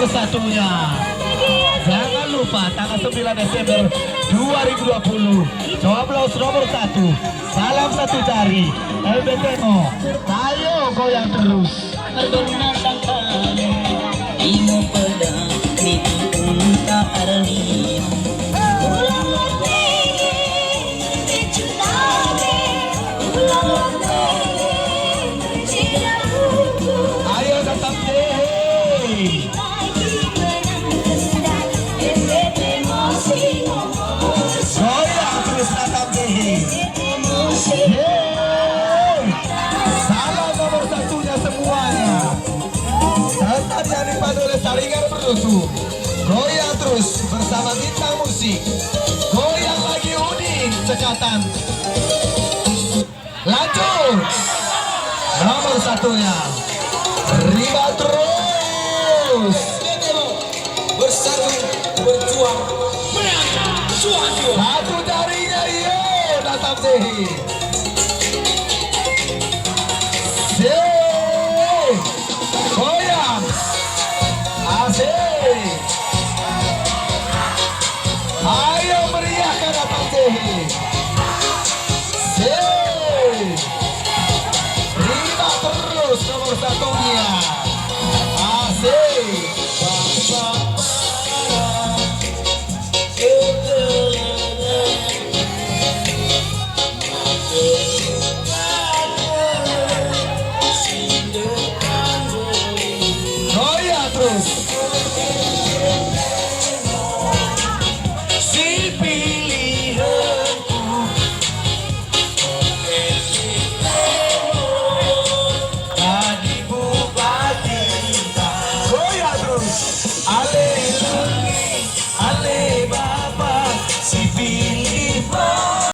nomor satunya. Jangan lupa tanggal 9 Desember 2020 coblos nomor 1. Salam satu jari LBTO. Ayo goyang terus. Berbentang kali imo pedang ditunta arli. Ayo datang deh. Goyang terus datang deh. Salam nomor satunya semuanya. Tetap yang dipandu oleh saringan berutuh. Goyang terus bersama bintang musik. Goyang lagi Udin cekatan. Lanjut. Nomor satunya. Riba terus. Bersatu, berjuang, menang, suatu. Satu jarinya iyo datang deh. Goyang. Asik. Ayo meriahkan datang deh.